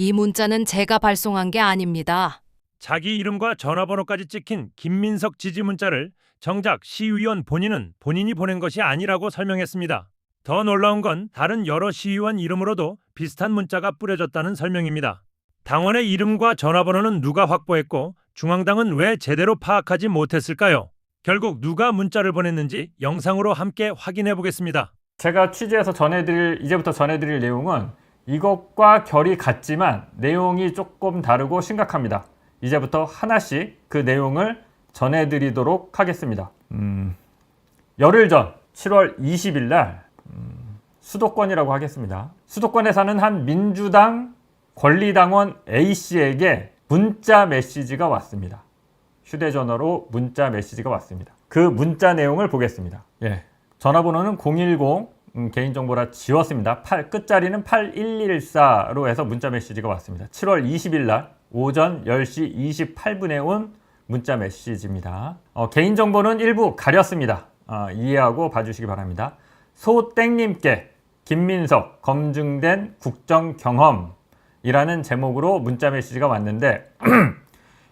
이 문자는 제가 발송한 게 아닙니다. 자기 이름과 전화번호까지 찍힌 김민석 지지 문자를 정작 시의원 본인은 본인이 보낸 것이 아니라고 설명했습니다. 더 놀라운 건 다른 여러 시의원 이름으로도 비슷한 문자가 뿌려졌다는 설명입니다. 당원의 이름과 전화번호는 누가 확보했고 중앙당은 왜 제대로 파악하지 못했을까요? 결국 누가 문자를 보냈는지 영상으로 함께 확인해 보겠습니다. 제가 취재해서 이제부터 전해드릴 내용은 이것과 결이 같지만 내용이 조금 다르고 심각합니다. 이제부터 하나씩 그 내용을 전해드리도록 하겠습니다. 열흘 전 7월 20일 날 수도권이라고 하겠습니다. 수도권에 사는 한 민주당 권리당원 A씨에게 문자 메시지가 왔습니다. 휴대전화로 문자 메시지가 왔습니다. 그 문자 내용을 보겠습니다. 전화번호는 010, 개인정보라 지웠습니다. 끝자리는 8114로 해서 문자 메시지가 왔습니다. 7월 20일 날 오전 10시 28분에 온 문자 메시지입니다. 개인정보는 일부 가렸습니다. 이해하고 봐주시기 바랍니다. 소땡님께 김민석 검증된 국정경험이라는 제목으로 문자 메시지가 왔는데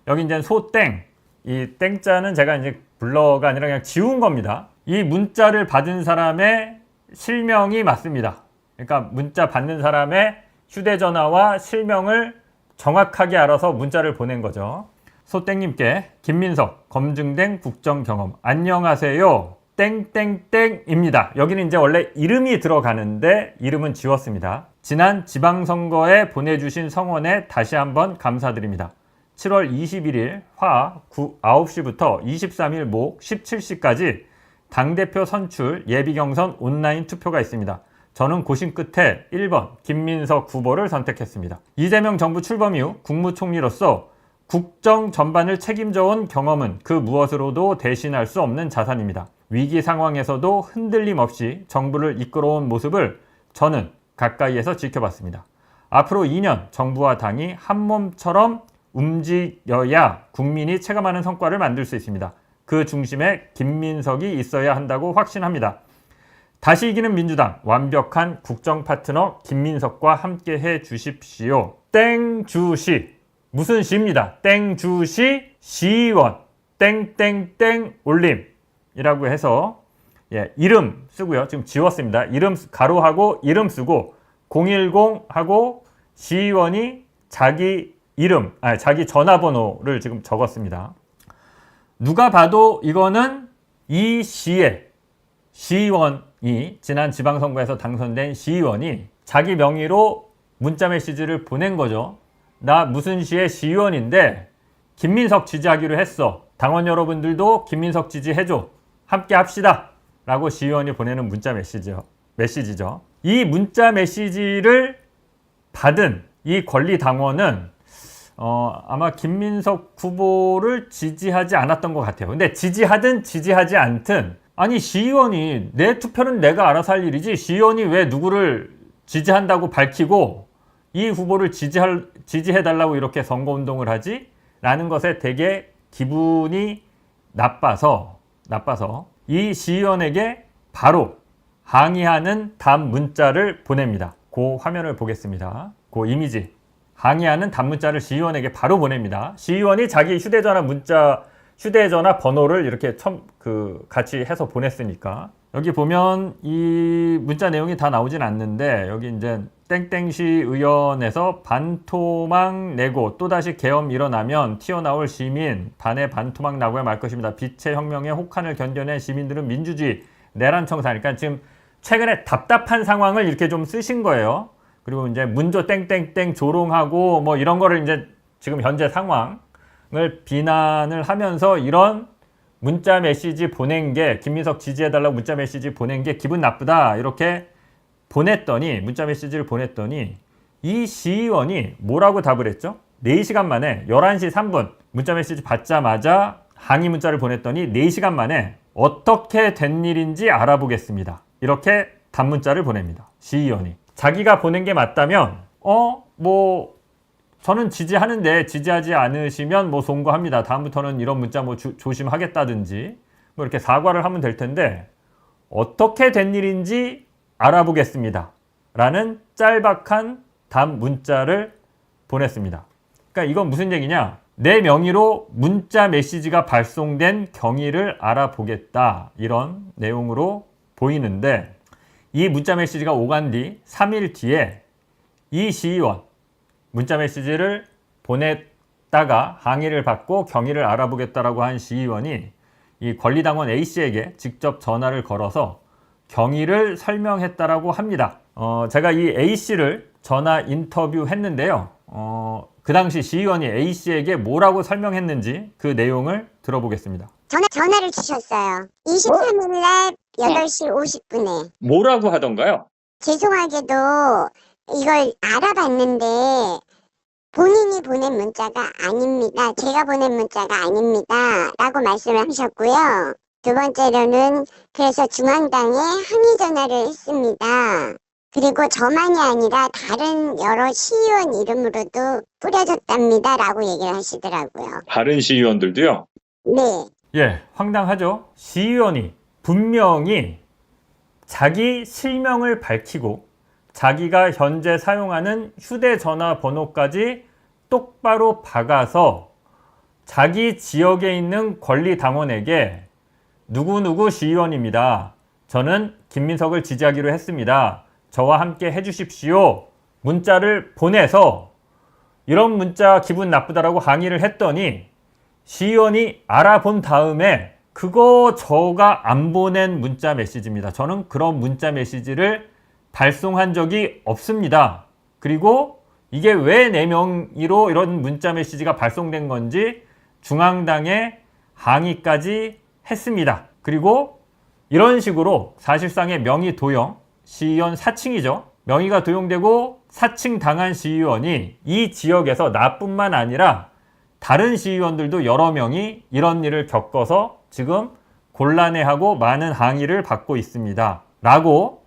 여기 이제 소땡, 이 땡자는 제가 이제 블러가 아니라 그냥 지운 겁니다. 이 문자를 받은 사람의 실명이 맞습니다. 그러니까 문자 받는 사람의 휴대전화와 실명을 정확하게 알아서 문자를 보낸 거죠. 소땡님께 김민석 검증된 국정경험 안녕하세요 땡땡땡입니다. 여기는 이제 원래 이름이 들어가는데 이름은 지웠습니다. 지난 지방선거에 보내주신 성원에 다시 한번 감사드립니다. 7월 21일 화 9시부터 23일 목 17시까지 당대표 선출 예비경선 온라인 투표가 있습니다. 저는 고심 끝에 1번 김민석 후보를 선택했습니다. 이재명 정부 출범 이후 국무총리로서 국정 전반을 책임져온 경험은 그 무엇으로도 대신할 수 없는 자산입니다. 위기 상황에서도 흔들림 없이 정부를 이끌어온 모습을 저는 가까이에서 지켜봤습니다. 앞으로 2년 정부와 당이 한 몸처럼 움직여야 국민이 체감하는 성과를 만들 수 있습니다. 그 중심에 김민석이 있어야 한다고 확신합니다. 다시 이기는 민주당 완벽한 국정 파트너 김민석과 함께 해 주십시오. 땡주시 무슨 시입니다. 땡주시 시의원 땡땡땡 올림이라고 해서 이름 쓰고요. 지금 지웠습니다. 이름 가로하고 이름 쓰고 010하고 시의원이 자기 자기 전화번호를 지금 적었습니다. 누가 봐도 이거는 이 시의 시의원이 지난 지방선거에서 당선된 시의원이 자기 명의로 문자 메시지를 보낸 거죠. 나 무슨 시의 시의원인데 김민석 지지하기로 했어. 당원 여러분들도 김민석 지지해줘. 함께 합시다. 라고 시의원이 보내는 문자 메시지죠. 이 문자 메시지를 받은 이 권리당원은 아마 김민석 후보를 지지하지 않았던 것 같아요. 근데 지지하든 지지하지 않든 아니 시의원이 내 투표는 내가 알아서 할 일이지 시의원이 왜 누구를 지지한다고 밝히고 이 후보를 지지해달라고 이렇게 선거운동을 하지? 라는 것에 되게 기분이 나빠서 이 시의원에게 바로 항의하는 답 문자를 보냅니다. 그 화면을 보겠습니다. 그 이미지. 항의하는 답문자를 시의원에게 바로 보냅니다. 시의원이 자기 휴대전화 번호를 이렇게 같이 해서 보냈으니까. 여기 보면 이 문자 내용이 다 나오진 않는데 여기 이제 땡땡시 의원에서 반토막 내고 또다시 계엄 일어나면 튀어나올 시민 반에 반토막 나고야 말 것입니다. 빛의 혁명에 혹한을 견뎌낸 시민들은 민주주의 내란 청산. 그러니까 지금 최근에 답답한 상황을 이렇게 좀 쓰신 거예요. 그리고 이제 문조 땡땡땡 조롱하고 뭐 이런 거를 이제 지금 현재 상황을 비난을 하면서 이런 문자 메시지 보낸 게 김민석 지지해달라고 문자 메시지 보낸 게 기분 나쁘다 이렇게 문자 메시지를 보냈더니 이 시의원이 뭐라고 답을 했죠? 4시간 만에 11시 3분 문자 메시지 받자마자 항의 문자를 보냈더니 4시간 만에 어떻게 된 일인지 알아보겠습니다. 이렇게 답문자를 보냅니다. 시의원이. 자기가 보낸 게 맞다면 저는 지지하는데 지지하지 않으시면 송구합니다. 다음부터는 이런 문자 조심하겠다든지 이렇게 사과를 하면 될 텐데 어떻게 된 일인지 알아보겠습니다. 라는 짤박한 답 문자를 보냈습니다. 그러니까 이건 무슨 얘기냐? 내 명의로 문자 메시지가 발송된 경위를 알아보겠다. 이런 내용으로 보이는데 이 문자 메시지가 오간 뒤 3일 뒤에 이 시의원 문자 메시지를 보냈다가 항의를 받고 경위를 알아보겠다라고 한 시의원이 이 권리당원 A씨에게 직접 전화를 걸어서 경위를 설명했다라고 합니다. 제가 이 A씨를 전화 인터뷰했는데요. 그 당시 시의원이 A씨에게 뭐라고 설명했는지 그 내용을 들어보겠습니다. 전화를 주셨어요. 23일 날 8시 50분에. 뭐라고 하던가요? 죄송하게도 이걸 알아봤는데 본인이 보낸 문자가 아닙니다. 제가 보낸 문자가 아닙니다. 라고 말씀을 하셨고요. 두 번째로는 그래서 중앙당에 항의 전화를 했습니다. 그리고 저만이 아니라 다른 여러 시의원 이름으로도 뿌려졌답니다. 라고 얘기를 하시더라고요. 다른 시의원들도요? 네. 예, 황당하죠? 시의원이 분명히 자기 실명을 밝히고 자기가 현재 사용하는 휴대전화 번호까지 똑바로 박아서 자기 지역에 있는 권리당원에게 누구누구 시의원입니다. 저는 김민석을 지지하기로 했습니다. 저와 함께 해주십시오. 문자를 보내서 이런 문자 기분 나쁘다라고 항의를 했더니 시의원이 알아본 다음에 그거 저가 안 보낸 문자 메시지입니다. 저는 그런 문자 메시지를 발송한 적이 없습니다. 그리고 이게 왜 내 명의로 이런 문자 메시지가 발송된 건지 중앙당에 항의까지 했습니다. 그리고 이런 식으로 사실상의 명의 도용, 시의원 사칭이죠. 명의가 도용되고 사칭 당한 시의원이 이 지역에서 나뿐만 아니라 다른 시의원들도 여러 명이 이런 일을 겪어서 지금 곤란해하고 많은 항의를 받고 있습니다. 라고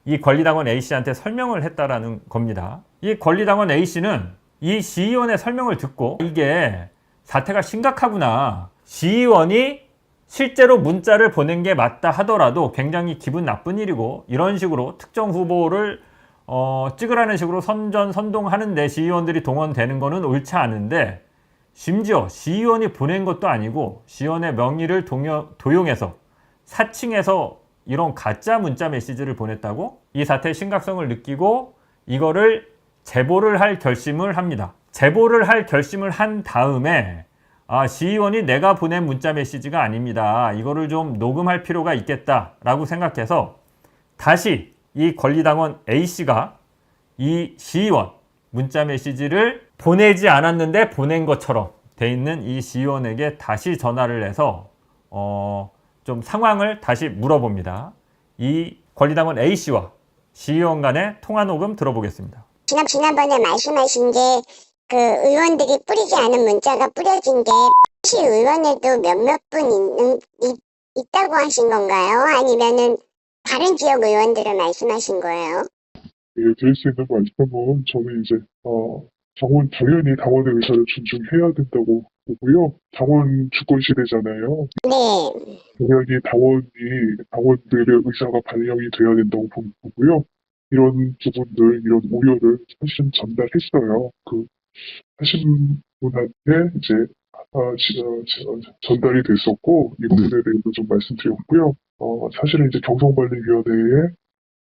이 권리당원 A씨한테 설명을 했다라는 겁니다. 이 권리당원 A씨는 이 시의원의 설명을 듣고 이게 사태가 심각하구나. 시의원이 실제로 문자를 보낸 게 맞다 하더라도 굉장히 기분 나쁜 일이고 이런 식으로 특정 후보를 찍으라는 식으로 선동하는데 시의원들이 동원되는 거는 옳지 않은데 심지어 시의원이 보낸 것도 아니고 시의원의 명의를 도용해서 사칭해서 이런 가짜 문자 메시지를 보냈다고 이 사태의 심각성을 느끼고 이거를 제보를 할 결심을 합니다. 제보를 할 결심을 한 다음에 시의원이 내가 보낸 문자 메시지가 아닙니다. 이거를 좀 녹음할 필요가 있겠다라고 생각해서 다시 이 권리당원 A씨가 이 시의원 문자 메시지를 보내지 않았는데 보낸 것처럼 돼 있는 이 시의원에게 다시 전화를 해서 좀 상황을 다시 물어봅니다. 이 권리당원 A씨와 시의원 간의 통화 녹음 들어보겠습니다. 지난번에 말씀하신 게 그 의원들이 뿌리지 않은 문자가 뿌려진 게 시 의원에도 몇몇 분 있다고 하신 건가요? 아니면은 다른 지역 의원들을 말씀하신 거예요? 예, 드릴 수 있는 말씀은 저는 이제 당연히 당원의 의사를 존중해야 된다고 보고요. 당원 주권 시대잖아요. 네. 당연히 당원들의 의사가 반영이 돼야 된다고 보고요. 이런 부분들, 이런 우려를 사실은 전달했어요. 하신 분한테 이제 전달이 됐었고 이 부분에 대해서 좀 말씀드렸고요. 사실은 이제 경선관리위원회에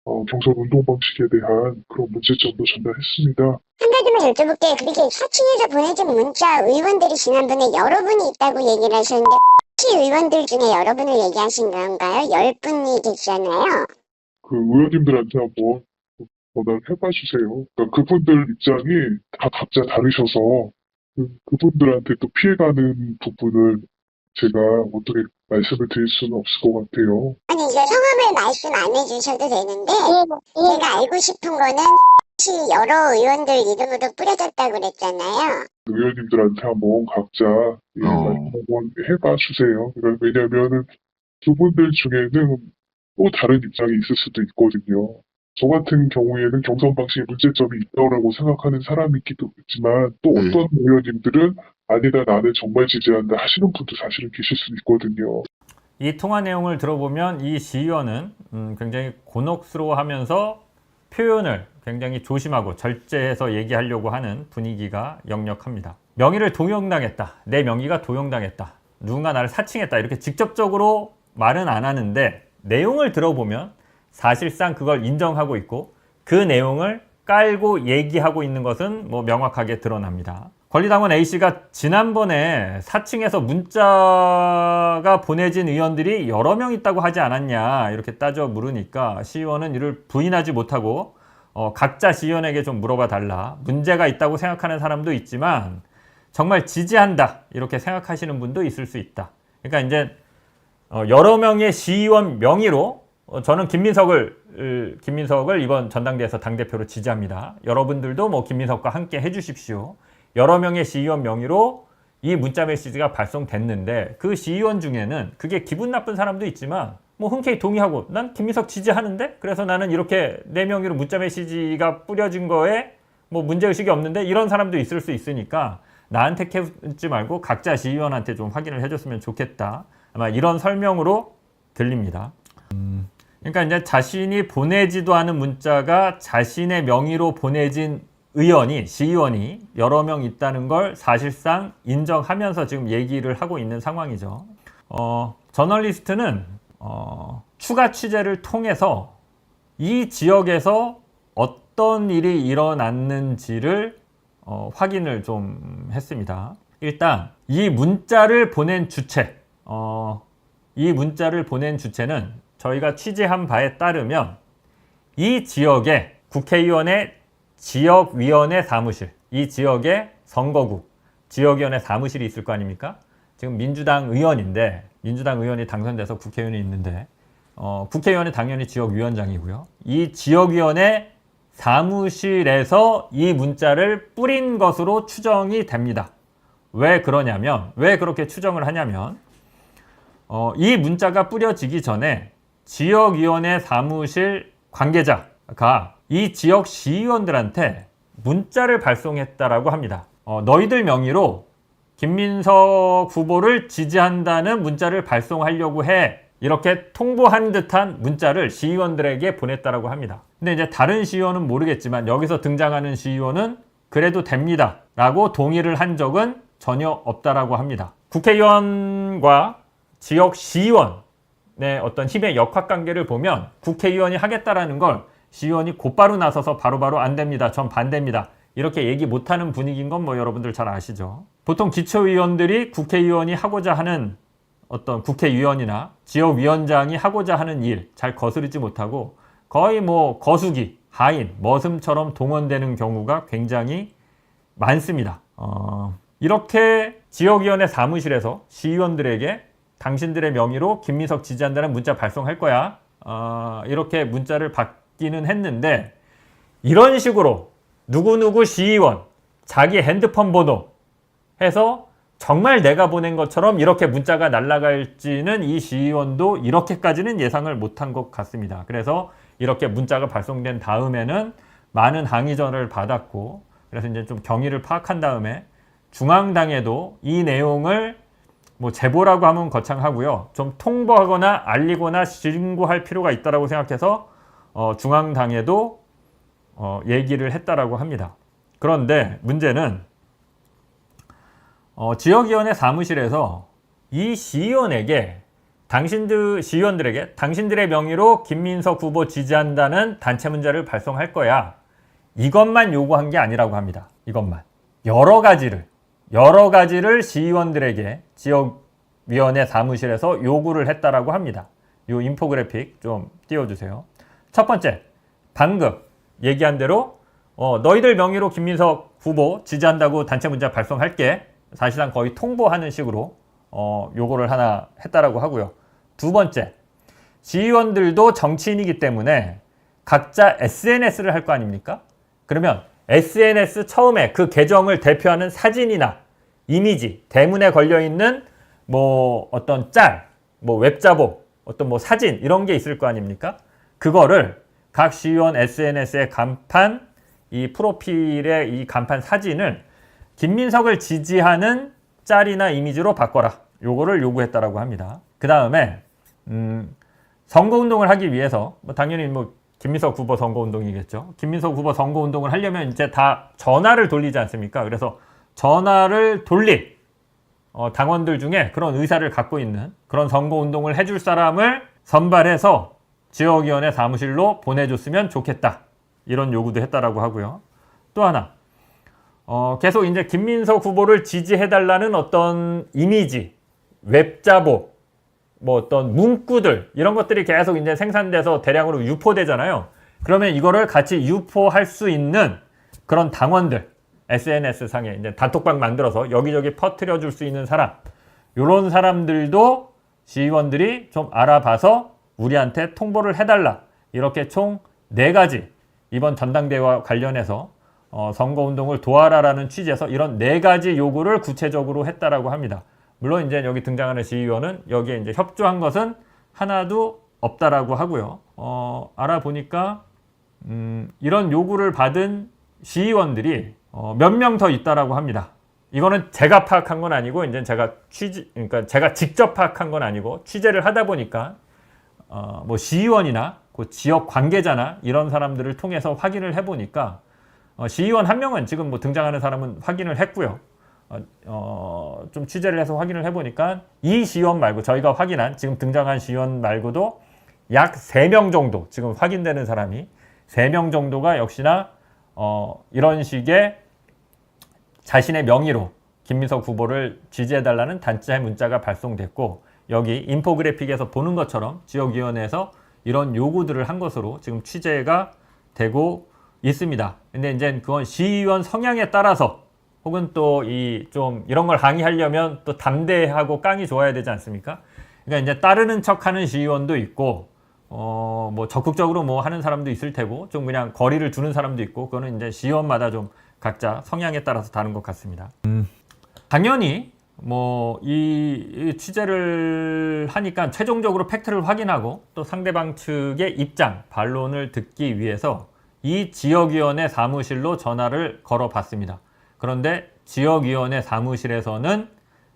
경선 운동 방식에 대한 그런 문제점도 전달했습니다. 한 가지만 여쭤볼게요. 그렇게 사칭해서 보내준 문자 의원들이 지난번에 여러분이 있다고 얘기를 하셨는데 시 의원들 중에 여러분을 얘기하신 건가요? 10분이 계시잖아요. 그 의원님들한테 한번 전화를 해봐 주세요. 그러니까 그분들 입장이 다 각자 다르셔서 그분들한테 또 피해가는 부분을 제가 어떻게 말씀을 드릴 수는 없을 것 같아요. 아니 이거 성함을 말씀 안 해주셔도 되는데 제가 알고 싶은 거는 시 여러 의원들 이름으로 뿌려졌다고 그랬잖아요. 의원님들한테 한번 각자 말씀 한번 해봐 주세요. 그러니까 왜냐면은 그분들 중에는 또 다른 입장이 있을 수도 있거든요. 저 같은 경우에는 경선 방식에 문제점이 있다고 생각하는 사람이 있기도 있지만 또 어떤 의원님들은 아니다 나는 정말 지지한다 하시는 분도 사실은 계실 수 있거든요. 이 통화 내용을 들어보면 이 시의원은 굉장히 곤혹스러워하면서 표현을 굉장히 조심하고 절제해서 얘기하려고 하는 분위기가 역력합니다. 명의를 도용당했다. 내 명의가 도용당했다. 누군가 나를 사칭했다. 이렇게 직접적으로 말은 안 하는데 내용을 들어보면 사실상 그걸 인정하고 있고 그 내용을 깔고 얘기하고 있는 것은 뭐 명확하게 드러납니다. 권리당원 A씨가 지난번에 사칭해서 문자가 보내진 의원들이 여러 명 있다고 하지 않았냐 이렇게 따져 물으니까 시의원은 이를 부인하지 못하고 각자 시의원에게 좀 물어봐 달라. 문제가 있다고 생각하는 사람도 있지만 정말 지지한다 이렇게 생각하시는 분도 있을 수 있다. 그러니까 이제 여러 명의 시의원 명의로 저는 김민석을 이번 전당대회에서 당대표로 지지합니다. 여러분들도 뭐 김민석과 함께 해주십시오. 여러 명의 시의원 명의로 이 문자 메시지가 발송됐는데 그 시의원 중에는 그게 기분 나쁜 사람도 있지만 뭐 흔쾌히 동의하고 난 김민석 지지하는데 그래서 나는 이렇게 내 명의로 문자 메시지가 뿌려진 거에 뭐 문제의식이 없는데 이런 사람도 있을 수 있으니까 나한테 캐묻지 말고 각자 시의원한테 좀 확인을 해줬으면 좋겠다. 아마 이런 설명으로 들립니다. 그러니까 이제 자신이 보내지도 않은 문자가 자신의 명의로 보내진 시의원이 여러 명 있다는 걸 사실상 인정하면서 지금 얘기를 하고 있는 상황이죠. 저널리스트는 추가 취재를 통해서 이 지역에서 어떤 일이 일어났는지를 확인을 좀 했습니다. 일단 이 문자를 보낸 주체는 저희가 취재한 바에 따르면 이 지역에 국회의원의 지역위원회 사무실, 이 지역의 선거국, 지역위원회 사무실이 있을 거 아닙니까? 지금 민주당 의원이 당선돼서 국회의원이 있는데 국회의원은 당연히 지역위원장이고요. 이 지역위원회 사무실에서 이 문자를 뿌린 것으로 추정이 됩니다. 왜 그렇게 추정을 하냐면 이 문자가 뿌려지기 전에 지역위원회 사무실 관계자가 이 지역 시의원들한테 문자를 발송했다라고 합니다. 너희들 명의로 김민석 후보를 지지한다는 문자를 발송하려고 해. 이렇게 통보한 듯한 문자를 시의원들에게 보냈다라고 합니다. 근데 이제 다른 시의원은 모르겠지만 여기서 등장하는 시의원은 그래도 됩니다. 라고 동의를 한 적은 전혀 없다라고 합니다. 국회의원과 지역 시의원의 어떤 힘의 역학관계를 보면 국회의원이 하겠다라는 걸 시의원이 곧바로 나서서 바로바로 안 됩니다. 전 반대입니다. 이렇게 얘기 못하는 분위기인 건 뭐 여러분들 잘 아시죠. 보통 기초의원들이 국회의원이 하고자 하는 어떤 국회의원이나 지역위원장이 하고자 하는 일 잘 거스르지 못하고 거의 뭐 거수기, 하인, 머슴처럼 동원되는 경우가 굉장히 많습니다. 이렇게 지역위원회 사무실에서 시의원들에게 당신들의 명의로 김민석 지지한다는 문자 발송할 거야. 이렇게 문자를 받기는 했는데 이런 식으로 누구누구 시의원 자기 핸드폰 번호 해서 정말 내가 보낸 것처럼 이렇게 문자가 날아갈지는 이 시의원도 이렇게까지는 예상을 못한 것 같습니다. 그래서 이렇게 문자가 발송된 다음에는 많은 항의전을 받았고 그래서 이제 좀 경위를 파악한 다음에 중앙당에도 이 내용을 뭐 제보라고 하면 거창하고요. 좀 통보하거나 알리거나 신고할 필요가 있다고 생각해서 중앙당에도 얘기를 했다라고 합니다. 그런데 문제는 지역위원회 사무실에서 이 시의원들에게 당신들의 명의로 김민석 후보 지지한다는 단체 문자를 발송할 거야. 이것만 요구한 게 아니라고 합니다. 이것만. 여러 가지를 시의원들에게 지역위원회 사무실에서 요구를 했다라고 합니다. 이 인포그래픽 좀 띄워주세요. 첫 번째, 방금 얘기한 대로 너희들 명의로 김민석 후보 지지한다고 단체 문자 발송할게. 사실상 거의 통보하는 식으로 요거를 하나 했다라고 하고요. 두 번째, 시의원들도 정치인이기 때문에 각자 SNS를 할 거 아닙니까? 그러면 SNS 처음에 그 계정을 대표하는 사진이나 이미지, 대문에 걸려있는 뭐 어떤 뭐 웹자보, 어떤 뭐 사진 이런 게 있을 거 아닙니까? 그거를 각 시의원 SNS의 간판, 이 프로필의 이 간판 사진을 김민석을 지지하는 짤이나 이미지로 바꿔라. 요거를 요구했다라고 합니다. 그 다음에 선거운동을 하기 위해서 당연히 뭐 김민석 후보 선거운동이겠죠. 김민석 후보 선거운동을 하려면 이제 다 전화를 돌리지 않습니까? 그래서 전화를 돌릴 당원들 중에 그런 의사를 갖고 있는 그런 선거운동을 해줄 사람을 선발해서 지역위원회 사무실로 보내줬으면 좋겠다. 이런 요구도 했다라고 하고요. 또 하나, 계속 이제 김민석 후보를 지지해달라는 어떤 이미지, 웹자보, 뭐 어떤 문구들 이런 것들이 계속 이제 생산돼서 대량으로 유포되잖아요. 그러면 이거를 같이 유포할 수 있는 그런 당원들, SNS 상에 이제 단톡방 만들어서 여기저기 퍼뜨려 줄 수 있는 사람, 이런 사람들도 시의원들이 좀 알아봐서 우리한테 통보를 해달라. 이렇게 총 4가지 이번 전당대회와 관련해서 선거운동을 도와라라는 취지에서 이런 4가지 요구를 구체적으로 했다라고 합니다. 물론 이제 여기 등장하는 시의원은 여기에 이제 협조한 것은 하나도 없다라고 하고요. 알아보니까 이런 요구를 받은 시의원들이 몇 명 더 있다라고 합니다. 이거는 제가 파악한 건 아니고 이제 그러니까 제가 직접 파악한 건 아니고 취재를 하다 보니까 뭐 시의원이나 그 지역 관계자나 이런 사람들을 통해서 확인을 해보니까 시의원 한 명은 지금 뭐 등장하는 사람은 확인을 했고요. 좀 취재를 해서 확인을 해보니까 이 시의원 말고 저희가 확인한 지금 등장한 시의원 말고도 약 3명 정도 지금 확인되는 사람이 3명 정도가 역시나 이런 식의 자신의 명의로 김민석 후보를 지지해달라는 단체 문자가 발송됐고 여기 인포그래픽에서 보는 것처럼 지역위원회에서 이런 요구들을 한 것으로 지금 취재가 되고 있습니다. 근데 이제 그건 시의원 성향에 따라서 혹은 또 좀 이런 걸 항의하려면 또 담대하고 깡이 좋아야 되지 않습니까? 그러니까 이제 따르는 척하는 시의원도 있고 뭐 적극적으로 뭐 하는 사람도 있을 테고 좀 그냥 거리를 두는 사람도 있고 그거는 이제 시의원마다 좀 각자 성향에 따라서 다른 것 같습니다. 당연히 뭐 이 취재를 하니까 최종적으로 팩트를 확인하고 또 상대방 측의 입장, 반론을 듣기 위해서 이 지역위원회 사무실로 전화를 걸어봤습니다. 그런데 지역위원회 사무실에서는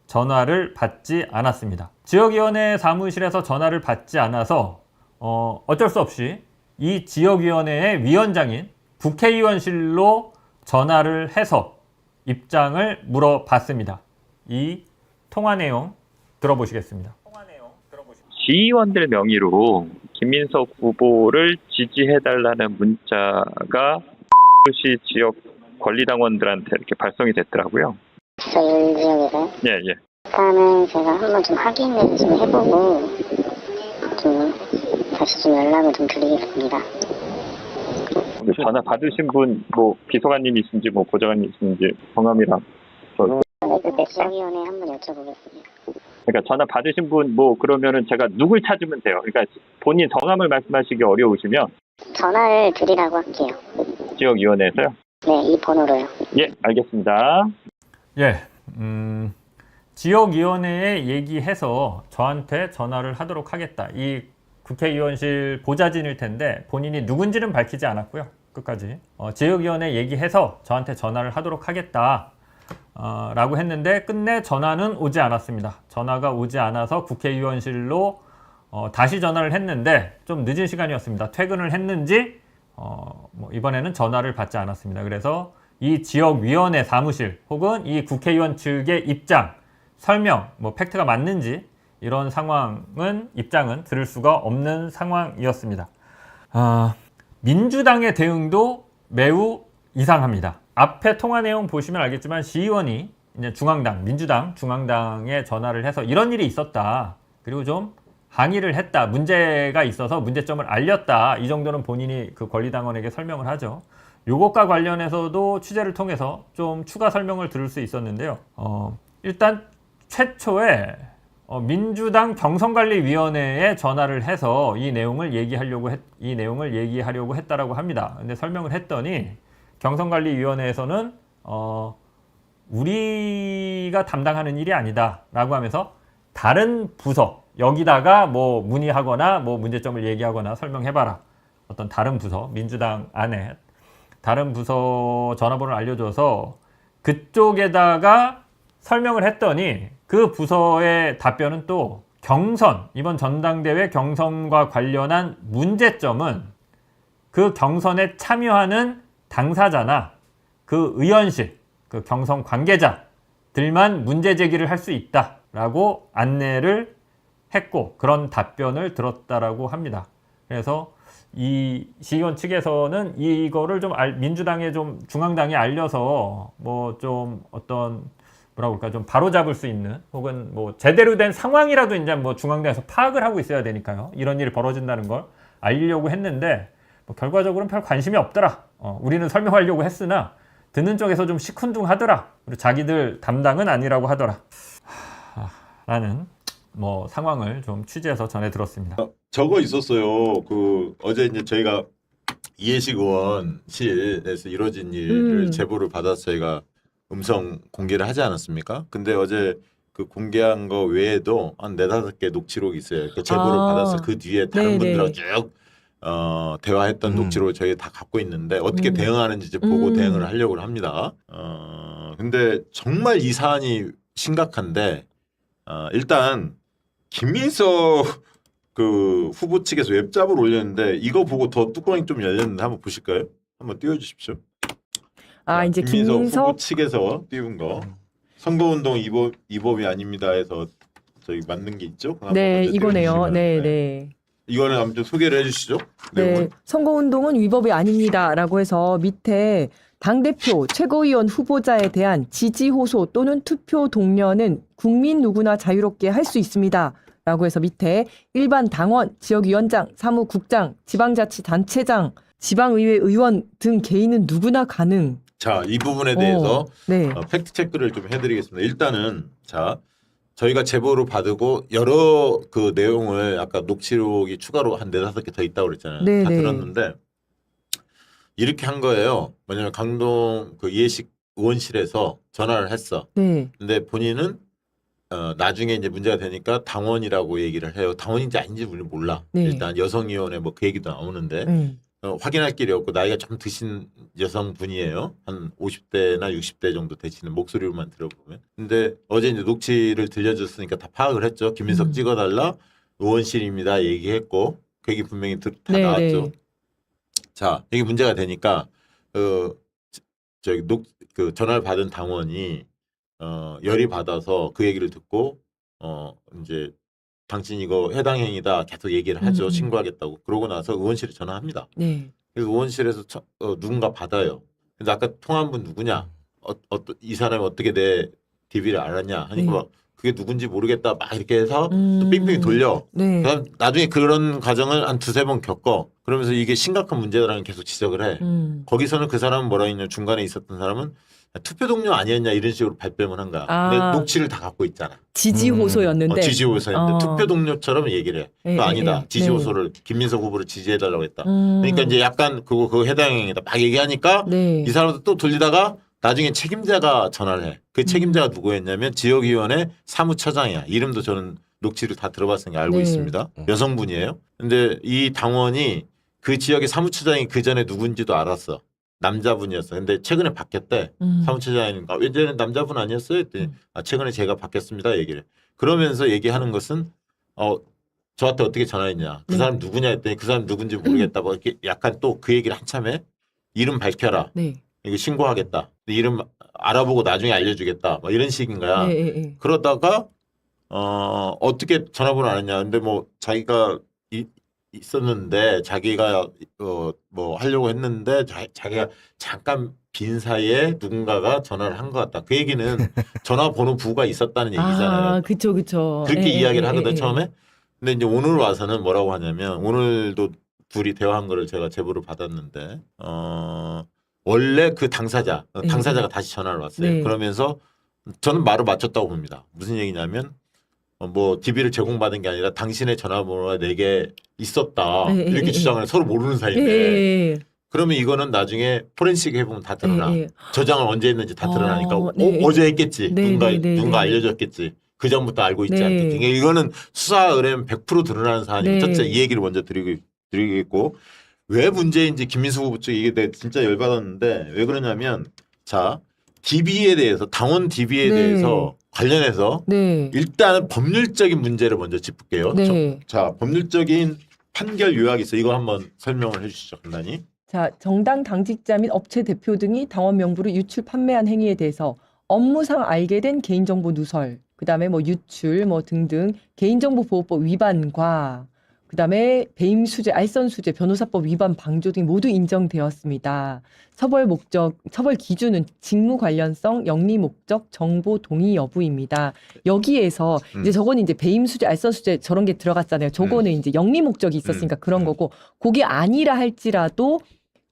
전화를 받지 않았습니다. 지역위원회 사무실에서 전화를 받지 않아서 어쩔 수 없이 이 지역위원회의 위원장인 국회의원실로 전화를 해서 입장을 물어봤습니다. 이 통화 내용 들어보시겠습니다. 시의원들 명의로 김민석 후보를 지지해달라는 문자가 시 지역 권리당원들한테 이렇게 발송이 됐더라고요. 저희 지역에서요? 예, 예. 일단은 제가 한번 좀 확인을 좀 해보고 좀 다시 좀 연락을 좀 드리겠습니다. 전화 받으신 분, 뭐 비서관님이신지 뭐 보좌관님이신지 성함이랑. 그때 지역위원회 한번 여쭤보겠습니다. 그러니까 전화 받으신 분, 뭐 그러면은 제가 누굴 찾으면 돼요. 그러니까 본인 성함을 말씀하시기 어려우시면 전화를 드리라고 할게요. 지역위원회에서요. 네, 이 번호로요. 예, 알겠습니다. 예, 지역위원회에 얘기해서 저한테 전화를 하도록 하겠다. 이 국회의원실 보좌진일 텐데 본인이 누군지는 밝히지 않았고요. 끝까지. 지역위원회 얘기해서 저한테 전화를 하도록 하겠다. 라고 했는데 끝내 전화는 오지 않았습니다. 전화가 오지 않아서 국회의원실로 다시 전화를 했는데 좀 늦은 시간이었습니다. 퇴근을 했는지 뭐 이번에는 전화를 받지 않았습니다. 그래서 이 지역위원회 사무실 혹은 이 국회의원 측의 입장, 설명, 뭐 팩트가 맞는지 이런 입장은 들을 수가 없는 상황이었습니다. 민주당의 대응도 매우 이상합니다. 앞에 통화 내용 보시면 알겠지만 시의원이 이제 민주당 중앙당에 전화를 해서 이런 일이 있었다. 그리고 좀 항의를 했다. 문제가 있어서 문제점을 알렸다. 이 정도는 본인이 그 권리당원에게 설명을 하죠. 요것과 관련해서도 취재를 통해서 좀 추가 설명을 들을 수 있었는데요. 일단 최초에 민주당 경선관리위원회에 전화를 해서 이 내용을 얘기하려고 했다라고 합니다. 근데 설명을 했더니 경선관리위원회에서는 우리가 담당하는 일이 아니다라고 하면서 다른 부서 여기다가 뭐 문의하거나 뭐 문제점을 얘기하거나 설명해봐라. 어떤 다른 부서 민주당 안에 다른 부서 전화번호를 알려줘서 그쪽에다가 설명을 했더니 그 부서의 답변은 또 이번 전당대회 경선과 관련한 문제점은 그 경선에 참여하는 당사자나 그 의원실, 그 경선 관계자들만 문제 제기를 할 수 있다라고 안내를 했고 그런 답변을 들었다라고 합니다. 그래서 이 시의원 측에서는 이거를 좀 민주당에 좀 중앙당에 알려서 뭐 좀 어떤 뭐라고 할까 좀 바로잡을 수 있는 혹은 뭐 제대로 된 상황이라도 이제 뭐 중앙당에서 파악을 하고 있어야 되니까요. 이런 일이 벌어진다는 걸 알리려고 했는데 뭐 결과적으로는 별 관심이 없더라. 우리는 설명하려고 했으나 듣는 쪽에서 좀 시큰둥하더라. 그리고 자기들 담당은 아니라고 하더라. 라는 뭐 상황을 좀 취재해서 전해 들었습니다. 저거 있었어요. 그 어제 이제 저희가 이해식 의원실에서 이루어진 일을 제보를 받아서 저희가 음성 공개를 하지 않았습니까? 근데 어제 그 공개한 거 외에도 한 4-5개 녹취록이 있어요. 그 제보를 받아서 그 뒤에 다른 분들하고 쭉 대화했던 녹취록을 저희 다 갖고 있는데 어떻게 대응하는지 이제 보고 대응을 하려고 합니다. 근데 정말 이 사안이 심각한데 일단 김민석 그 후보 측에서 웹잡을 올렸는데 이거 보고 더 뚜껑이 좀 열렸는데 한번 보실까요? 한번 띄워주십시오. 아, 이제 김민석 후보 김민석 측에서 띄운 거 선거운동 위법이 아닙니다 해서 저희 만든 게 있죠? 그거 한번 네, 먼저 이거네요. 띄워주시면. 네, 네. 이거는 아무튼 소개를 해주시죠. 네, 내용을. 선거운동은 위법이 아닙니다라고 해서 밑에 당대표, 최고위원 후보자에 대한 지지 호소 또는 투표 독려는 국민 누구나 자유롭게 할 수 있습니다라고 해서 밑에 일반 당원, 지역위원장, 사무국장, 지방자치단체장, 지방의회 의원 등 개인은 누구나 가능. 자, 이 부분에 대해서 네. 팩트 체크를 좀 해드리겠습니다. 일단은 자 저희가 제보를 받고 여러 그 내용을 아까 녹취록이 추가로 한 4-5개 더 있다고 그랬잖아요. 네, 다 네. 들었는데 이렇게 한 거예요. 뭐냐면 강동 그 이해식 의원실에서 전화를 했어. 네. 근데 본인은 나중에 이제 문제가 되니까 당원이라고 얘기를 해요. 당원인지 아닌지 우리는 몰라. 네. 일단 여성위원회 뭐 그 얘기도 나오는데 확인할 길이 없고 나이가 좀 드신 여성분이에요. 한 50대나 60대 정도 되시는 목소리로만 들어보면. 근데 어제 이제 녹취를 들려줬으니까 다 파악을 했죠. 김민석 찍어달라 의원실입니다 얘기했고 그 얘기 분명히 다 네, 나왔죠. 네. 자 이게 문제가 되니까 저기 그 전화를 받은 당원이 열이 받아서 그 얘기를 듣고 이제 당신 이거 해당 행위다 계속 얘기를 하죠. 신고하겠다고. 그러고 나서 의원실에 전화합니다. 네. 그래서 의원실에서 누군가 받아요. 근데 아까 통화한 분 누구냐? 이 사람이 어떻게 내 DB를 알았냐? 하니까 네. 막 그게 누군지 모르겠다 막 이렇게 해서 또 빙빙 돌려. 네. 그다음 나중에 그런 과정을 한 2-3번 겪어. 그러면서 이게 심각한 문제라는 계속 지적을 해. 거기서는 그 사람은 뭐라 했냐? 중간에 있었던 사람은 투표 동료 아니었냐 이런 식으로 발뺌을 한 거야. 아. 근데 녹취를 다 갖고 있잖아. 지지 호소였는데. 지지 호소였는데 어. 투표 동료처럼 얘기를 해. 예, 그거 아니다. 예, 지지 네. 호소를 김민석 후보를 지지해달라고 했다. 그러니까 이제 약간 그거 해당 행위다. 막 얘기하니까 네. 이 사람도 또 돌리다가 나중에 책임자가 전화를 해. 그 책임자가 누구였냐면 지역위원회 사무처장이야. 이름도 저는 녹취를 다 들어봤으니까 알고 네. 있습니다. 여성분이에요. 근데 이 당원이 그 지역의 사무처장이 그 전에 누군지도 알았어. 남자분이었어. 근데 최근에 바뀌었대. 사무처장이니까 예전에는 남자분 아니었어요? 했더니 최근에 제가 바뀌었습니다. 얘기를. 그러면서 얘기하는 것은 저한테 어떻게 전화했냐. 그 네. 사람 누구냐 했더니 그 사람 누군지 모르겠다. 뭐 이렇게 약간 또 그 얘기를 한참 해. 이름 밝혀라. 네. 이거 신고하겠다. 이름 알아보고 나중에 알려주겠다. 뭐 이런 식인 거야. 네, 네, 네. 그러다가 어떻게 전화번호 안 했냐. 근데 뭐 자기가 있었는데 자기가 뭐 하려고 했는데 자기가 잠깐 빈 사이에 누군가가 전화를 한 것 같다. 그 얘기는 전화번호 부가 있었다는 얘기잖아요. 아, 그쵸, 그쵸. 그렇게 예, 이야기를 예, 하거든 예, 처음에. 근데 이제 오늘 와서는 뭐라고 하냐면 오늘도 둘이 대화한 거를 제가 제보를 받았는데 원래 그 당사자가 다시 전화를 왔어요. 네. 그러면서 저는 말을 맞췄다고 봅니다. 무슨 얘기냐면 뭐 DB를 제공받은 게 아니라 당신의 전화번호가 4개 있었다. 네, 이렇게 네, 주장을 서로 모르는 예, 사이인데 예, 그러면 이거는 나중에 포렌식 해보면 다 드러나. 예, 예. 저장을 언제 했는지 다 드러나니까 네. 어제 했겠지. 네, 누군가 네, 네, 누군가 네. 알려줬겠지. 그 전부터 알고 있지 네. 않겠지. 그러니까 이거는 수사 의뢰면 100% 드러나는 사안이고 네. 첫째 이 얘기를 먼저 드리겠고 왜 문제인지 김민수 후보 측 이게 내가 진짜 열받았는데 왜 그러냐면 자 DB에 대해서 당원 DB에 네. 대해서 관련해서 네. 일단은 법률적인 문제를 먼저 짚을게요. 네. 자 법률적인 판결 요약이 있어요. 이거 한번 설명을 해주시죠, 간단히. 자, 정당 당직자 및 업체 대표 등이 당원 명부를 유출 판매한 행위에 대해서 업무상 알게 된 개인정보 누설, 그다음에 뭐 유출 뭐 등등 개인정보보호법 위반과 그다음에 배임 수재, 알선 수재, 변호사법 위반 방조 등이 모두 인정되었습니다. 처벌 목적, 처벌 기준은 직무 관련성, 영리 목적, 정보 동의 여부입니다. 여기에서 이제 저거는 이제 배임 수재, 알선 수재 저런 게 들어갔잖아요. 저거는 이제 영리 목적이 있었으니까 그런 거고, 그게 아니라 할지라도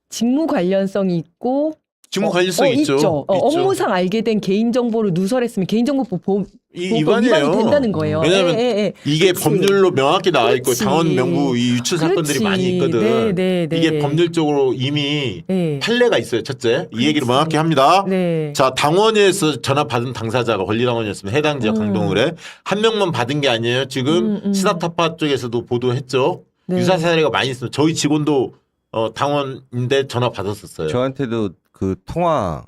직무 관련성이 있고 직무 관련성 있죠. 있죠. 업무상 알게 된 개인정보를 누설했으면 개인정보법 위반이 된다는 거예요. 왜냐하면 이게 그치. 법률로 명확히 나와 있고 그치. 당원 명부 이 유출 사건들이 그렇지. 많이 있거든. 네. 이게 법률적으로 이미 네. 판례가 있어요. 첫째, 이 얘기를 그렇지. 명확히 합니다. 네. 자, 당원에서 전화 받은 당사자가 권리당원이었으면 해당 지역 강동을에 한 명만 받은 게 아니에요. 지금 시사타파 쪽에서도 보도했죠. 네. 유사 사례가 많이 있어요. 저희 직원도 당원인데 전화 받았었어요. 저한테도 그 통화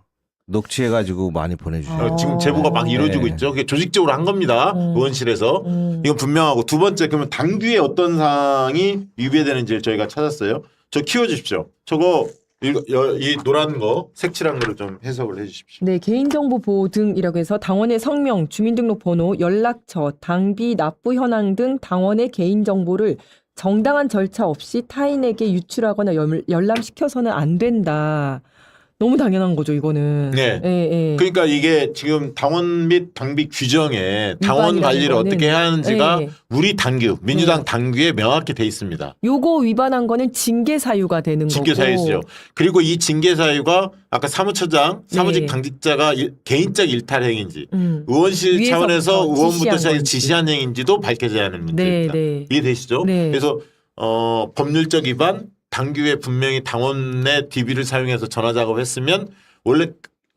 녹취해가지고 많이 보내주셔요. 지금 제보가 막 이루어지고 네. 있죠. 그게 조직적으로 한 겁니다. 의원실에서. 이건 분명하고, 두 번째, 그러면 당규에 어떤 사항이 위배되는지를 저희가 찾았어요. 저 키워주십시오. 저거 이 노란 거 색칠한 거를 좀 해석을 해주십시오. 네, 개인정보 보호 등이라고 해서 당원의 성명, 주민등록번호, 연락처, 당비, 납부 현황 등 당원의 개인정보를 정당한 절차 없이 타인에게 유출하거나 열람시켜서는 안 된다. 너무 당연한 거죠, 이거는. 네. 예. 그러니까 이게 지금 당원 및 당비 규정에 당원 위반이라는 관리를 거는, 어떻게 해야 하는지가 네. 우리 당규, 민주당 당규에 명확히 돼 있습니다. 요거 위반한 거는 징계 사유가 되는 징계 거고. 사유죠. 그리고 이 징계 사유가 아까 사무처장, 사무직 네. 당직자가 개인적 일탈 행위인지, 의원실 위에서부터 차원에서 의원부터 지시한 시작해서 건지. 지시한 행위인지도 밝혀져야 하는 문제입니다. 네. 이해되시죠? 네. 그래서 법률적 위반, 당규에 분명히 당원의 DB를 사용해서 전화 작업했으면 원래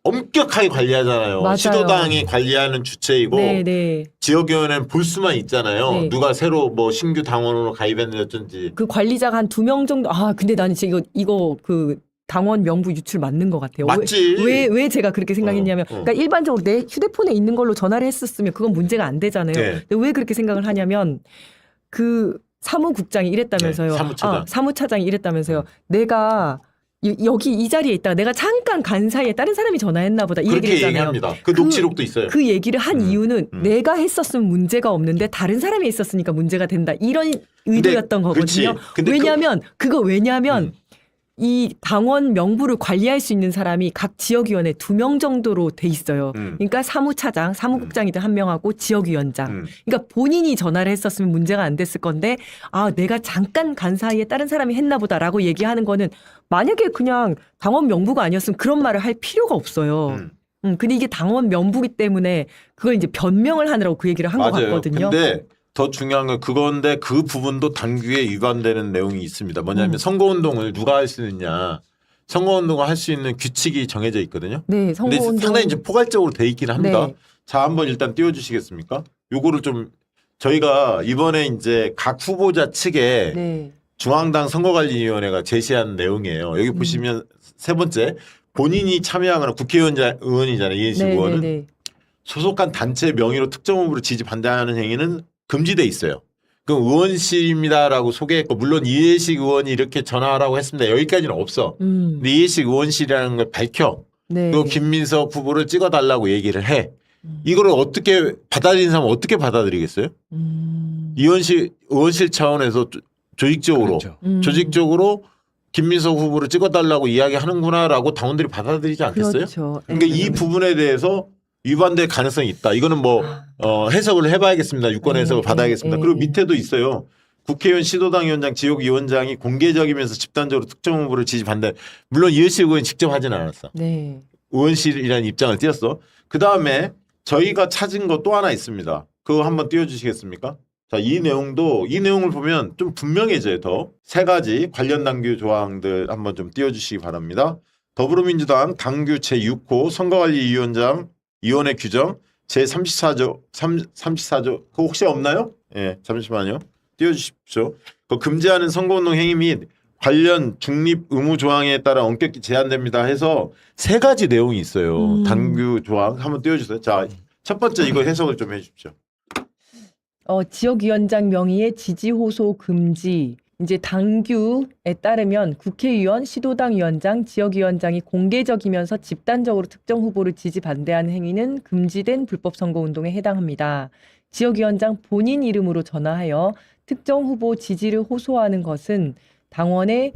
엄격하게 관리하잖아요. 맞아요. 시도당이 관리하는 주체이고 네. 지역위원회는 볼 수만 있잖아요. 네. 누가 새로 뭐 신규 당원으로 가입했는지 어쩐지. 그 관리자가 한 2명 정도. 아, 근데 나는 진짜 이거 그 당원 명부 유출 맞는 것 같아요. 맞지. 왜 제가 그렇게 생각했냐면, 그러니까 일반적으로 내 휴대폰에 있는 걸로 전화를 했었으면 그건 문제가 안 되잖아요. 네. 근데 왜 그렇게 생각을 하냐면 그 사무국장이 이랬다면서요. 네, 사무차장. 사무차장이 이랬다면서요. 내가 여기 이 자리에 있다가 내가 잠깐 간 사이에 다른 사람이 전화했나 보다. 이 얘기를 그렇게 했잖아요. 얘기합니다. 그 녹취록도 있어요. 그 얘기를 한 이유는 내가 했었으면 문제가 없는데 다른 사람이 있었으니까 문제가 된다. 이런 의도였던 거거든요. 그렇지. 근데 왜냐하면 이 당원 명부를 관리할 수 있는 사람이 각 지역위원회 2명 정도로 돼 있어요. 그러니까 사무차장, 사무국장이든 한 명하고 지역위원장. 그러니까 본인이 전화를 했었으면 문제가 안 됐을 건데, 아, 내가 잠깐 간 사이에 다른 사람이 했나 보다라고 얘기하는 거는, 만약에 그냥 당원 명부가 아니었으면 그런 말을 할 필요가 없어요. 근데 이게 당원 명부기 때문에 그걸 이제 변명을 하느라고 그 얘기를 한 것 맞아요. 같거든요. 근데 더 중요한 건 그건데 그 부분도 당규에 위반되는 내용이 있습니다. 뭐냐면 선거운동을 누가 할 수 있느냐. 선거운동을 할 수 있는 규칙이 정해져 있거든요. 네, 근데 선거운동. 상당히 이제 포괄적으로 돼 있긴 합니다. 네. 자, 한번 일단 띄워주시겠습니까? 요거를 좀 저희가 이번에 이제 각 후보자 측에 네. 중앙당 선거관리위원회가 제시한 내용이에요. 여기 보시면 세 번째, 본인이 참여하거나 국회의원이잖아요. 이해식 의원은. 네. 소속한 단체 명의로 특정 후보를 지지 반대하는 행위는 금지돼 있어요. 그럼 의원실입니다라고 소개했고, 물론 이해식 의원이 이렇게 전화하라고 했습니다. 여기까지는 없어. 근데 이해식 의원실이라는 걸 밝혀. 네. 또 김민석 후보를 찍어달라고 얘기를 해. 이거를 어떻게 받아들이는 사람은 어떻게 받아들이겠어요? 의원실 차원에서 조직적으로 그렇죠. 조직적으로 김민석 후보를 찍어달라고 이야기하는구나라고 당원들이 받아들이지 않겠어요? 그렇죠. 그러니까 이 부분에 대해서 위반될 가능성이 있다. 이거는 뭐 해석을 해봐야겠습니다. 유권 해석을 받아야겠습니다. 그리고 밑에도 있어요. 국회의원, 시도당 위원장, 지역위원장이 공개적이면서 집단적으로 특정 후보를 지지 반대. 물론 이해식 의원이 직접 하진 않았어. 네. 의원실이라는 입장을 띄었어. 그 다음에 저희가 찾은 거 또 하나 있습니다. 그거 한번 띄워주시겠습니까? 자, 이 내용을 보면 좀 분명해져요. 더 세 가지 관련 당규 조항들 한번 좀 띄워주시기 바랍니다. 더불어민주당 당규 제6호 선거관리위원장 위원회 규정 제34조 34조 그거 혹시 없나요? 예, 잠시만요. 띄워주십시오. 그 금지하는 선거운동 행위 및 관련 중립 의무 조항에 따라 엄격히 제한됩니다 해서 세 가지 내용이 있어요. 당규 조항 한번 띄워주세요. 자, 첫 번째 이거 해석을 좀 해주십시오. 지역위원장 명의의 지지 호소 금지, 이제 당규에 따르면 국회의원, 시도당 위원장, 지역위원장이 공개적이면서 집단적으로 특정 후보를 지지 반대하는 행위는 금지된 불법 선거운동에 해당합니다. 지역위원장 본인 이름으로 전화하여 특정 후보 지지를 호소하는 것은 당원의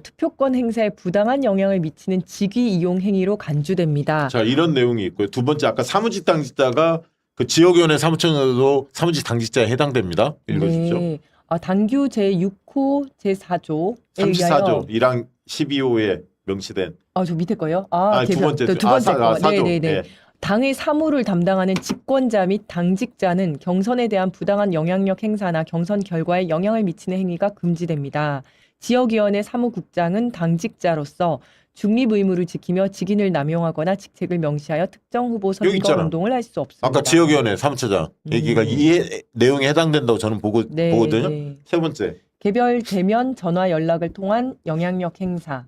투표권 행사에 부당한 영향을 미치는 직위 이용 행위로 간주됩니다. 자, 이런 내용이 있고요. 두 번째 아까 사무직 당직자가 그 지역위원회 사무처장도 사무직 당직자에 해당됩니다. 읽어주십시오. 네. 당규 제6호 제4조에 34조 1항 12호에 명시된 저 밑에 거요? 두 번째 두 번째 거. 4조. 네네네. 예. 당의 사무를 담당하는 직권자 및 당직자는 경선에 대한 부당한 영향력 행사나 경선 결과에 영향을 미치는 행위가 금지됩니다. 지역위원회 사무국장은 당직자로서 중립 의무를 지키며 직인을 남용하거나 직책을 명시하여 특정 후보 여기 있잖아. 선거 운동을 할 수 없습니다. 아까 지역위원회 사무처장 얘기가 이 내용에 해당된다고 저는 보거든요. 네. 세 번째 개별 대면 전화 연락을 통한 영향력 행사.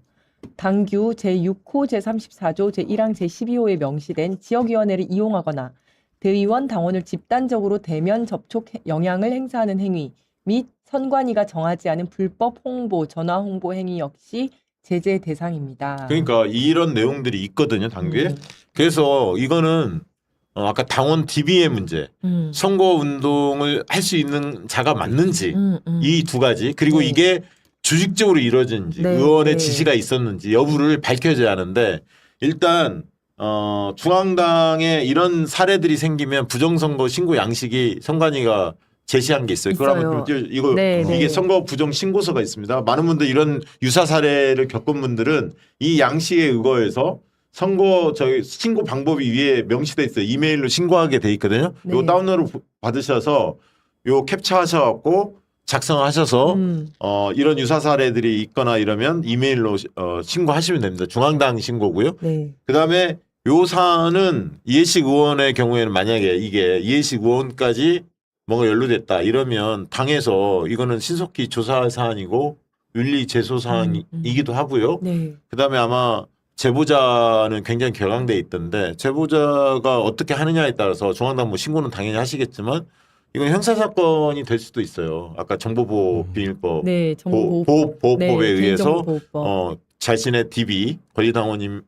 당규 제6호 제34조 제1항 제12호에 명시된 지역위원회를 이용하거나 대의원 당원을 집단적으로 대면 접촉 영향을 행사하는 행위 및 선관위가 정하지 않은 불법 홍보, 전화 홍보 행위 역시 제재 대상입니다. 그러니까 이런 내용들이 있거든요, 당규에. 그래서 이거는 아까 당원 DB의 문제, 선거 운동을 할 수 있는 자가 맞는지 이 두 가지 그리고 네. 이게 조직적으로 이루어졌는지 네, 의원의 네. 지시가 있었는지 여부를 밝혀져야 하는데 일단 중앙당에 이런 사례들이 생기면 부정선거 신고 양식이 선관위가 제시한 게 있어요. 그걸 한번 좀 이거 네, 이게 네. 선거 부정 신고서가 있습니다. 많은 분들 이런 유사 사례를 겪은 분들은 이 양식에 의거해서 선거 저희 신고 방법이 위에 명시돼 있어요. 이메일로 신고하게 돼 있거든요. 네. 요 다운로드 받으셔서 요 캡처하셔갖고 작성하셔서 이런 유사 사례들이 있거나 이러면 이메일로 신고하시면 됩니다. 중앙당 신고고요. 네. 그다음에 요 사안은 이해식 의원의 경우에는 만약에 이게 이해식 의원까지 뭔가 연루됐다 이러면 당에서 이거는 신속히 조사할 사안이고 윤리 제소 사안이기도 하고요. 네. 그다음에 아마 제보자는 굉장히 격앙돼 있던데 제보자가 어떻게 하느냐에 따라서 중앙당 뭐 신고는 당연히 하시겠지만 이건 형사 사건이 될 수도 있어요. 아까 정보보호 비밀법 네, 보호법에 네, 의해서 개인정보보호법. 자신의 DB 권리당원임을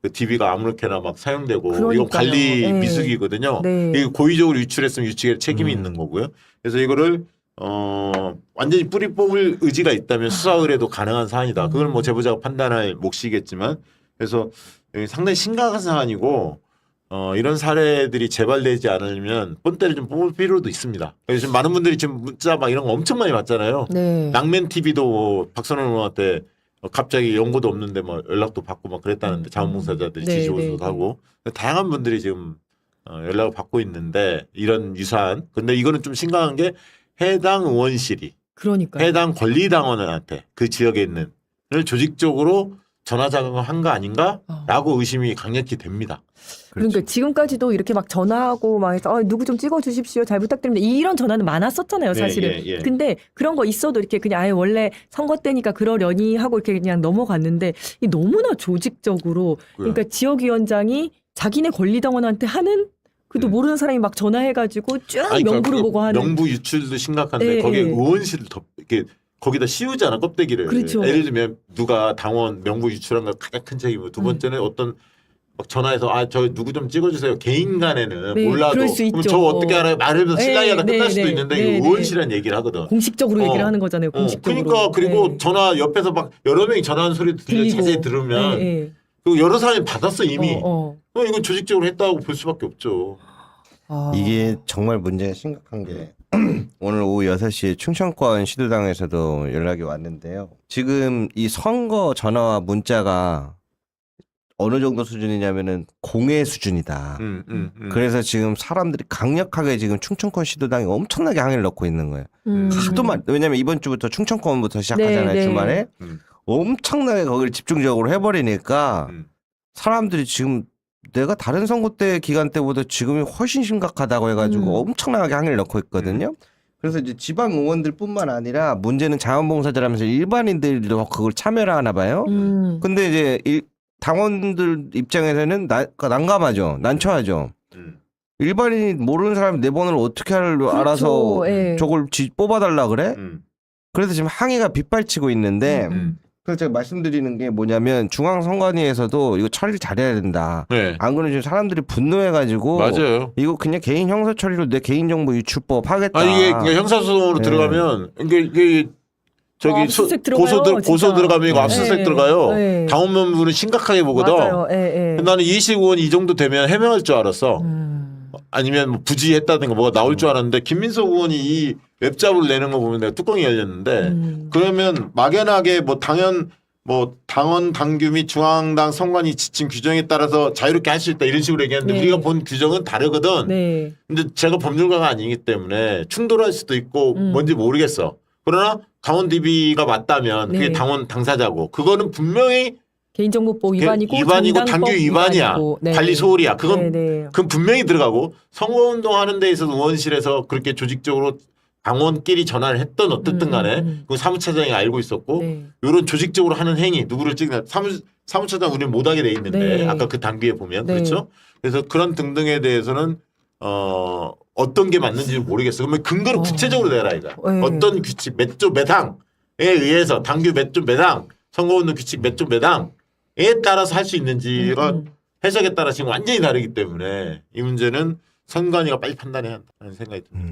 그 DB가 아무렇게나 막 사용되고 이건 그러니까요. 관리 네. 미숙이거든요. 네. 이거 고의적으로 유출했으면 유출의 책임이 있는 거고요. 그래서 이거를 완전히 뿌리 뽑을 의지가 있다면 수사 의뢰도 가능한 사안이다. 그걸 뭐 제보자가 판단할 몫이겠지만 그래서 상당히 심각한 사안이고 이런 사례들이 재발되지 않으면 본때를 좀 뽑을 필요도 있습니다. 그래서 지금 많은 분들이 지금 문자 막 이런 거 엄청 많이 받잖아요. 네. 낭맨 TV도 뭐 박선원 의원한테 갑자기 연고도 없는데 뭐 연락도 받고 막 그랬다는데 자원봉사자들이 네, 지지호소도 네, 하고 다양한 분들이 지금 연락을 받고 있는데 이런 유사한 근데 이거는 좀 심각한 게 해당 의원실이 그러니까요. 해당 권리당원한테 그 지역에 있는 을 조직적으로 전화 자극을 한 거 아닌가라고 의심이 강력히 됩니다. 그러니까 지금까지도 이렇게 막 전화하고 막 해서 누구 좀 찍어 주십시오. 잘 부탁드립니다. 이런 전화는 많았었잖아요, 사실은. 예, 예. 근데 그런 거 있어도 이렇게 그냥 아예 원래 선거 때니까 그러려니 하고 이렇게 그냥 넘어갔는데 이 너무나 조직적으로 그러니까 지역위원장이 자기네 권리당원한테 하는 그도 모르는 사람이 막 전화해가지고 쭉 아니, 명부를 그러니까 보고 하는. 명부 유출도 심각한데 네, 거기에 네. 의원실을 이렇게 거기다 씌우잖아 껍데기를. 그렇죠. 예를 들면 누가 당원 명부 유출한 거 가장 큰 책임이고 두 번째는 어떤 막 전화해서 저 누구 좀 찍어주세요. 개인 간에는 네, 몰라도 그럴 수 그럼 있죠. 저 어떻게 알아요? 말하면서 네, 실랑이하다 네, 끝날 수도 네, 있는데 네, 이거 네. 의원실이라는 얘기를 하거든. 공식적으로 얘기를 하는 거잖아요. 공식적으로. 그러니까 그리고 네. 전화 옆에서 막 여러 명이 전화하는 소리도 들리고. 자세히 들으면 네, 그 여러 사람이 받았어 이미. 네. 이건 조직적으로 했다고 볼 수밖에 없죠. 이게 정말 문제가 심각한 게 오늘 오후 6시에 충청권 시도당에서도 연락이 왔는데요. 지금 이 선거 전화와 문자가 어느 정도 수준이냐면은 공해 수준이다. 그래서 지금 사람들이 강력하게 지금 충청권 시도당에 엄청나게 항의를 넣고 있는 거예요. 하도 왜냐면 이번 주부터 충청권부터 시작하잖아요. 네, 네. 주말에. 엄청나게 거기를 집중적으로 해버리니까 사람들이 지금 내가 다른 선거 때 기간 때보다 지금이 훨씬 심각하다고 해가지고 엄청나게 항의를 넣고 있거든요. 그래서 이제 지방 의원들뿐만 아니라 문제는 자원봉사들 하면서 일반인들도 그걸 참여를 하나 봐요. 근데 이제 당원들 입장에서는 난감하죠. 난처하죠. 일반인이 모르는 사람이 내 번호를 어떻게 알아서 예. 저걸 뽑아달라 그래? 그래서 지금 항의가 빗발치고 있는데 그래서 제가 말씀드리는 게 뭐냐면 중앙선관위에서도 이거 처리를 잘해야 된다. 네. 안 그러면 지금 사람들이 분노해가지고 맞아요. 이거 그냥 개인 형사 처리로 내 개인정보 유출법 하겠다. 아 이게 그러니까 형사소송으로 네. 들어가면 이게 저기 압수수색 들어가요, 고소 진짜. 들어가면 이거 네. 압수수색 들어가요. 네. 당원분은 심각하게 보거든. 맞아요. 예, 예. 나는 이해식 의원이 이 정도 되면 해명할 줄 알았어. 아니면 뭐 부지했다든가 뭐가 나올 줄 알았는데 김민석 의원이 이 웹잡을 내는 거 보면 내가 뚜껑이 열렸는데 그러면 막연하게 뭐 당원 당규 및 중앙당 선관위 지침 규정에 따라서 자유롭게 할 수 있다 이런 식으로 얘기하는데 네. 우리가 본 규정은 다르거든. 네. 근데 제가 법률가가 아니기 때문에 충돌할 수도 있고 뭔지 모르겠어. 그러나 강원 DB가 맞다면 그게 네. 당원 당사자고 그거는 분명히 개인정보법 위반이고 위반이고 당규 위반이야. 위반이고. 네. 관리 소홀이야. 그건 네, 네. 그건 분명히 들어가고 선거운동 하는 데 있어서 의원실에서 그렇게 조직적으로 당원끼리 전화를 했던 어쨌든 간에 그 사무처장이 알고 있었고 네. 이런 조직적으로 하는 행위 누구를 찍나 사무처장 우리는 못하게 돼 있는데 네. 아까 그 단계에 보면 네. 그렇죠. 그래서 그런 등등에 대해서는 어떤 게 맞는지 모르겠어. 그러면 근거를 구체적으로 내라 이거. 네. 어떤 규칙 몇 조 몇 항에 의해서 당규 몇 조 몇 항, 선거운동 규칙 몇 조 몇 항에 따라서 할 수 있는지가 해석에 따라 지금 완전히 다르기 때문에 이 문제는 선관위가 빨리 판단해야 한다는 생각이 듭니다.